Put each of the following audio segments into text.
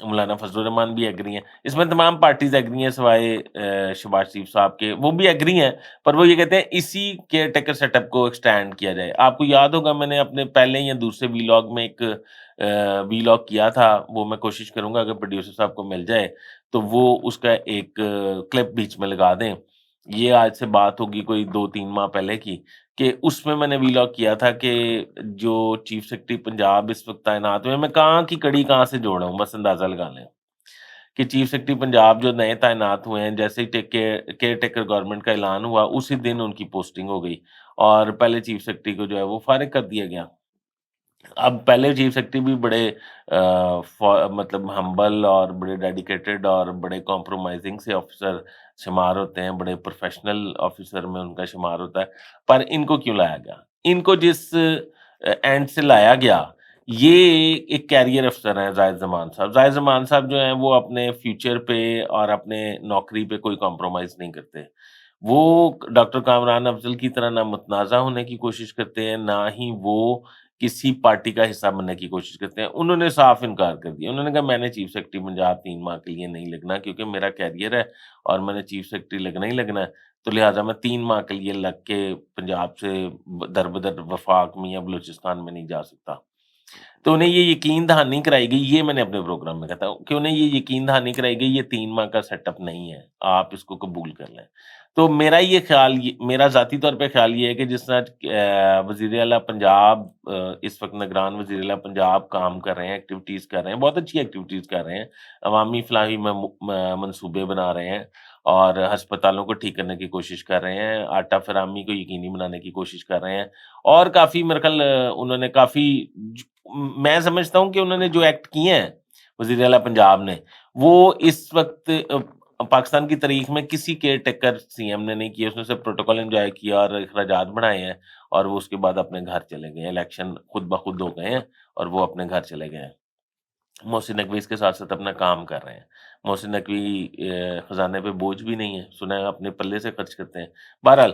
مولانا فضل الرحمان بھی ایگری ہیں، اس میں تمام پارٹیز ایگری ہیں سوائے شہباز شریف صاحب کے، وہ بھی ایگری ہیں، پر وہ یہ کہتے ہیں اسی کیئر ٹیکر سیٹ اپ کو ایکسٹینڈ کیا جائے۔ آپ کو یاد ہوگا میں نے اپنے پہلے یا دوسرے ویلاگ میں ایک ویلاگ کیا تھا، وہ میں کوشش کروں گا اگر پروڈیوسر صاحب کو مل جائے تو وہ اس کا ایک کلپ بیچ میں لگا دیں۔ یہ آج سے بات ہوگی کوئی 2-3 ماہ پہلے کی، کہ اس میں نے ویلاگ کیا تھا کہ جو چیف سیکرٹری پنجاب اس وقت تعینات ہوئے ہیں، میں کہاں کی کڑی کہاں سے جوڑا ہوں، بس اندازہ لگا لیں کہ چیف سیکرٹری پنجاب جو نئے تعینات ہوئے ہیں، جیسے ہی کیئر ٹیکر گورنمنٹ کا اعلان ہوا اسی دن ان کی پوسٹنگ ہو گئی اور پہلے چیف سیکرٹری کو جو ہے وہ فارغ کر دیا گیا۔ اب پہلے چیف سیکرٹری بھی بڑے مطلب ہمبل اور بڑے ڈیڈیکیٹڈ اور بڑے کمپرومائزنگ سے آفیسر شمار ہوتے ہیں، بڑے پروفیشنل آفیسر میں ان کا شمار ہوتا ہے، پر ان کو کیوں لایا گیا؟ ان کو جس اینڈ سے لایا گیا، یہ ایک کیریئر افسر ہیں زاہد زمان صاحب۔ زاہد زمان صاحب جو ہیں وہ اپنے فیوچر پہ اور اپنے نوکری پہ کوئی کمپرومائز نہیں کرتے۔ وہ ڈاکٹر کامران افضل کی طرح نہ متنازع ہونے کی کوشش کرتے ہیں، نہ ہی وہ کسی پارٹی کا حصہ بننے کی کوشش کرتے ہیں۔ انہوں نے صاف انکار کر دیا، انہوں نے کہا میں نے چیف سیکرٹری پنجاب 3 ماہ کے لیے نہیں لگنا، کیونکہ میرا کیریئر ہے اور میں نے چیف سیکرٹری لگنا ہی لگنا ہے، تو لہٰذا میں 3 ماہ کے لیے لگ کے پنجاب سے در بدر وفاق میں یا بلوچستان میں نہیں جا سکتا۔ تو انہیں یہ یقین دہانی کرائی گئی، یہ میں نے اپنے پروگرام میں کہا تھا کہ انہیں یہ یقین دہانی کرائی گئی یہ 3 ماہ کا سیٹ اپ نہیں ہے، آپ اس کو قبول کر لیں۔ تو میرا یہ خیال، میرا ذاتی طور پہ خیال یہ ہے کہ جس طرح وزیر اعلیٰ پنجاب اس وقت نگران وزیر اعلیٰ پنجاب کام کر رہے ہیں، ایکٹیویٹیز کر رہے ہیں، بہت اچھی ایکٹیویٹیز کر رہے ہیں، عوامی فلاحی میں منصوبے بنا رہے ہیں اور ہسپتالوں کو ٹھیک کرنے کی کوشش کر رہے ہیں، آٹا فراہمی کو یقینی بنانے کی کوشش کر رہے ہیں، اور کافی میرے خیال انہوں نے کافی میں سمجھتا ہوں کہ انہوں نے جو ایکٹ کیے ہیں وزیر اعلیٰ پنجاب نے، وہ اس وقت پاکستان کی تاریخ میں کسی کیئر ٹیکر سی ایم نے نہیں کیا۔ اس نے صرف پروٹوکول انجوائے کیا اور اخراجات بڑھائے ہیں اور وہ اس کے بعد اپنے گھر چلے گئے ہیں، الیکشن خود بخود ہو گئے ہیں اور وہ اپنے گھر چلے گئے ہیں۔ محسن نقوی اس کے ساتھ ساتھ اپنا کام کر رہے ہیں۔ محسن نقوی خزانے پہ بوجھ بھی نہیں ہے، سنا ہے اپنے پلے سے خرچ کرتے ہیں۔ بہرحال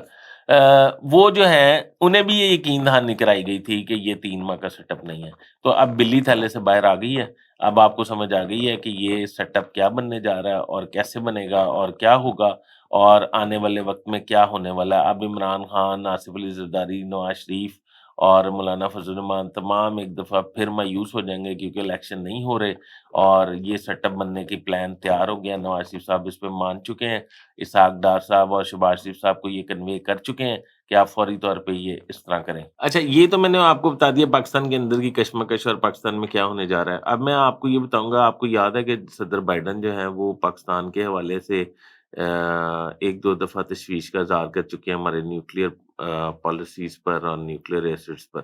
وہ جو ہیں انہیں بھی یہ یقین دہانی کرائی گئی تھی کہ یہ 3 ماہ کا سیٹ اپ نہیں ہے، تو اب بلی تھیلے سے باہر آ گئی ہے۔ اب آپ کو سمجھ آ گئی ہے کہ یہ سیٹ اپ کیا بننے جا رہا ہے اور کیسے بنے گا اور کیا ہوگا اور آنے والے وقت میں کیا ہونے والا ہے۔ اب عمران خان، آصف علی زرداری، نواز شریف اور مولانا فضل الرحمان تمام ایک دفعہ پھر مایوس ہو جائیں گے کیونکہ الیکشن نہیں ہو رہے اور یہ سیٹ اپ بننے کی پلان تیار ہو گیا۔ نواز شریف صاحب اس پہ مان چکے ہیں، اسحاق ڈار صاحب اور شہباز شریف صاحب کو یہ کنوے کر چکے ہیں کہ آپ فوری طور پہ یہ اس طرح کریں۔ اچھا، یہ تو میں نے آپ کو بتا دیا پاکستان کے اندر کی کشمکش اور پاکستان میں کیا ہونے جا رہا ہے۔ اب میں آپ کو یہ بتاؤں گا، آپ کو یاد ہے کہ صدر بائیڈن جو ہے وہ پاکستان کے حوالے سے ایک دو دفعہ تشویش کا اظہار کر چکے ہیں ہمارے نیوکلیئر پالیسیز پر اور نیوکلیئر ایسٹس پر۔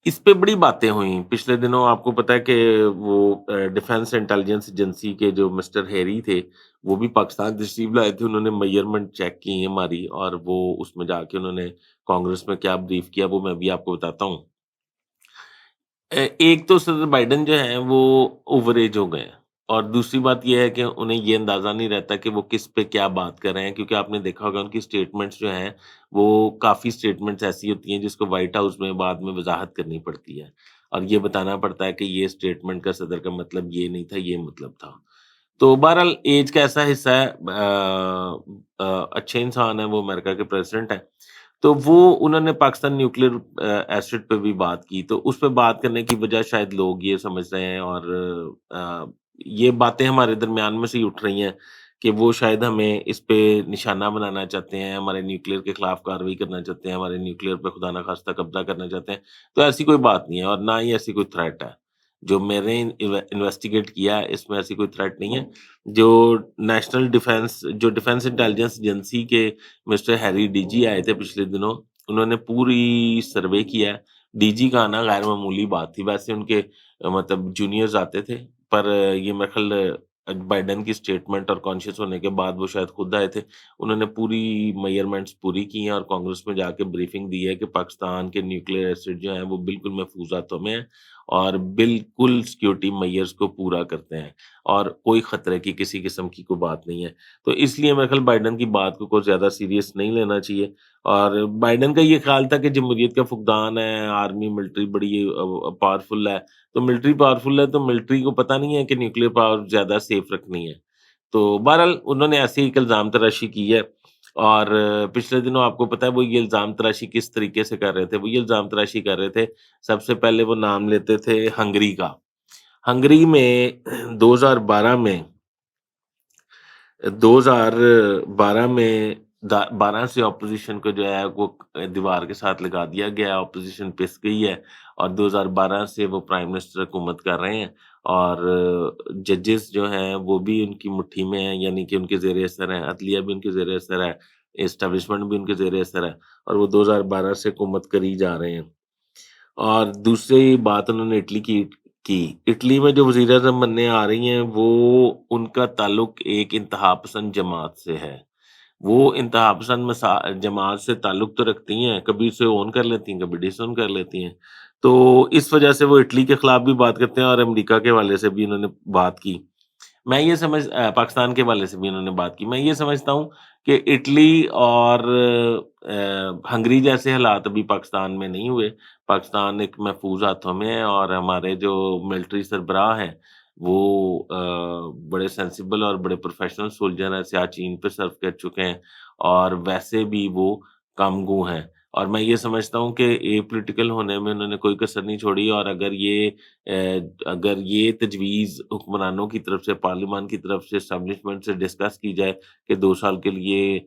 اس پہ بڑی باتیں ہوئیں پچھلے دنوں۔ آپ کو پتا ہے کہ وہ ڈیفینس انٹیلیجنس ایجنسی کے جو مسٹر ہیری تھے وہ بھی پاکستان تشریف لائے تھے، انہوں نے میئرمنٹ چیک کی ہماری، اور وہ اس میں جا کے انہوں نے کانگریس میں کیا بریف کیا وہ میں بھی آپ کو بتاتا ہوں۔ ایک تو صدر بائیڈن جو ہیں وہ اوور ایج ہو گئے ہیں، اور دوسری بات یہ ہے کہ انہیں یہ اندازہ نہیں رہتا کہ وہ کس پہ کیا بات کر رہے ہیں، کیونکہ آپ نے دیکھا ہوگا ان کی سٹیٹمنٹس جو ہیں وہ کافی سٹیٹمنٹس ایسی ہوتی ہیں جس کو وائٹ ہاؤس میں بعد میں وضاحت کرنی پڑتی ہے اور یہ بتانا پڑتا ہے کہ یہ سٹیٹمنٹ کا صدر کا مطلب یہ نہیں تھا، یہ مطلب تھا۔ تو بہرحال ایج کا ایسا حصہ ہے، اچھے انسان ہیں، وہ امریکہ کے پریزیڈنٹ ہیں، تو وہ انہوں نے پاکستان نیوکلیئر ایسٹ پہ بھی بات کی، تو اس پہ بات کرنے کی وجہ شاید لوگ یہ سمجھ رہے ہیں اور یہ باتیں ہمارے درمیان میں سے ہی اٹھ رہی ہیں کہ وہ شاید ہمیں اس پہ نشانہ بنانا چاہتے ہیں، ہمارے نیوکلیئر کے خلاف کارروائی کرنا چاہتے ہیں، ہمارے نیوکلیئر پہ خدا نخواستہ قبضہ کرنا چاہتے ہیں۔ تو ایسی کوئی بات نہیں ہے اور نہ ہی ایسی کوئی تھریٹ ہے، جو میں نے انویسٹیگیٹ کیا ہے اس میں ایسی کوئی تھریٹ نہیں ہے۔ جو نیشنل ڈیفینس، جو ڈیفینس انٹیلیجنس ایجنسی کے مسٹر ہیری ڈی جی آئے تھے پچھلے دنوں، انہوں نے پوری سروے کیا ہے۔ ڈی جی کا آنا غیر معمولی بات تھی، ویسے ان کے مطلب جونیئرز آتے تھے، پر یہ میرے خیال بائیڈن کی سٹیٹمنٹ اور کانشیس ہونے کے بعد وہ شاید خود آئے تھے۔ انہوں نے پوری میئرمنٹس پوری کی ہیں اور کانگریس میں جا کے بریفنگ دی ہے کہ پاکستان کے نیوکلیئر ایسٹ جو ہیں وہ بالکل محفوظ ہاتھوں میں ہیں اور بالکل سیکیورٹی میئرز کو پورا کرتے ہیں، اور کوئی خطرے کی کسی قسم کی کوئی بات نہیں ہے۔ تو اس لیے میرے خیال بائیڈن کی بات کو کوئی زیادہ سیریس نہیں لینا چاہیے، اور بائیڈن کا یہ خیال تھا کہ جمہوریت کا فقدان ہے، آرمی ملٹری بڑی پاورفل ہے، تو ملٹری پاورفل ہے تو ملٹری کو پتہ نہیں ہے کہ نیوکلیر پاور زیادہ سیف رکھنی ہے۔ تو بہرحال انہوں نے ایسے ہی ایک الزام تراشی کی ہے، اور پچھلے دنوں آپ کو پتہ ہے وہ یہ الزام تراشی کس طریقے سے کر رہے تھے، وہ یہ الزام تراشی کر رہے تھے، سب سے پہلے وہ نام لیتے تھے ہنگری کا۔ ہنگری میں 2012 میں 2012 میں 12 سے اپوزیشن کو جو ہے وہ دیوار کے ساتھ لگا دیا گیا، اپوزیشن پس گئی ہے، اور 2012 سے وہ پرائم منسٹر حکومت کر رہے ہیں، اور ججز جو ہیں وہ بھی ان کی مٹھی میں ہیں، یعنی کہ ان کے زیر اثر ہیں، عدلیہ بھی ان کے زیر اثر ہے، اسٹیبلشمنٹ بھی ان کے زیر اثر ہے، اور وہ 2012 سے حکومت کری جا رہے ہیں۔ اور دوسری بات انہوں نے اٹلی کی اٹلی میں جو وزیر اعظم بننے آ رہی ہیں وہ ان کا تعلق ایک انتہا پسند جماعت سے ہے۔ وہ انتہا پسند جماعت سے تعلق تو رکھتی ہیں، کبھی اسے اون کر لیتی ہیں، کبھی ڈس اون کر لیتی ہیں، تو اس وجہ سے وہ اٹلی کے خلاف بھی بات کرتے ہیں، اور امریکہ کے حوالے سے بھی انہوں نے بات کی۔ میں یہ پاکستان کے حوالے سے بھی انہوں نے بات کی۔ میں یہ سمجھتا ہوں کہ اٹلی اور ہنگری جیسے حالات ابھی پاکستان میں نہیں ہوئے۔ پاکستان ایک محفوظ ہاتھوں میں ہے، اور ہمارے جو ملٹری سربراہ ہیں وہ بڑے سینسیبل اور بڑے پروفیشنل سولجر ہیں، سیاچین پہ سرو کر چکے ہیں، اور ویسے بھی وہ کم گو ہیں، اور میں یہ سمجھتا ہوں کہ اے پولیٹیکل ہونے میں انہوں نے کوئی کسر نہیں چھوڑی، اور اگر یہ تجویز حکمرانوں کی طرف سے، پارلیمان کی طرف سے، اسٹیبلشمنٹ سے ڈسکس کی جائے کہ 2 سال کے لیے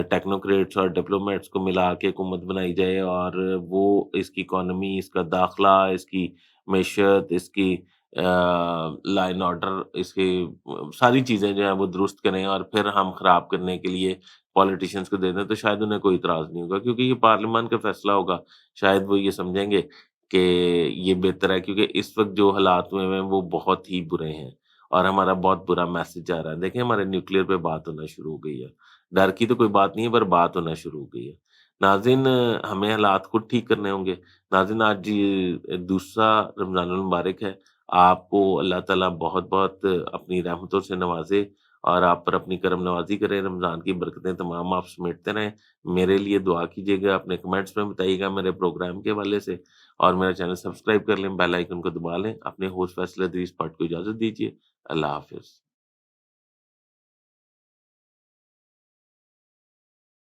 ٹیکنوکریٹس اور ڈپلومیٹس کو ملا کے حکومت بنائی جائے، اور وہ اس کی اکانومی، اس کا داخلہ، اس کی معیشت، اس کی لا اینڈ آرڈر، اس کی ساری چیزیں جو ہیں وہ درست کریں، اور پھر ہم خراب کرنے کے لیے پولیٹیشینس کو دے دیں، تو شاید انہیں کوئی اعتراض نہیں ہوگا، کیونکہ یہ پارلیمان کا فیصلہ ہوگا۔ شاید وہ یہ سمجھیں گے کہ یہ بہتر ہے، کیونکہ اس وقت جو حالات ہوئے ہیں وہ بہت ہی برے ہیں، اور ہمارا بہت برا میسج جا رہا ہے۔ دیکھیں ہمارے نیوکلیر پہ بات ہونا شروع ہو گئی ہے، ڈر کی تو کوئی بات نہیں ہے، پر بات ہونا شروع ہو گئی ہے۔ ناظرین، ہمیں حالات خود ٹھیک کرنے ہوں گے۔ ناظرین، آج یہ دوسرا رمضان المبارک ہے، آپ کو اللہ تعالیٰ بہت بہت اپنی رحمتوں سے نوازے، اور آپ پر اپنی کرم نوازی کرے، رمضان کی برکتیں تمام آپ سمیٹتے رہیں۔ میرے لیے دعا کیجیے گا، اپنے کمنٹس میں بتائیے گا میرے پروگرام کے حوالے سے، اور میرا چینل سبسکرائب کر لیں، بیل آئیکن کو دبا لیں۔ اپنے ہوسٹ فیصل ادریس پٹ کو اجازت دیجیے۔ اللہ حافظ۔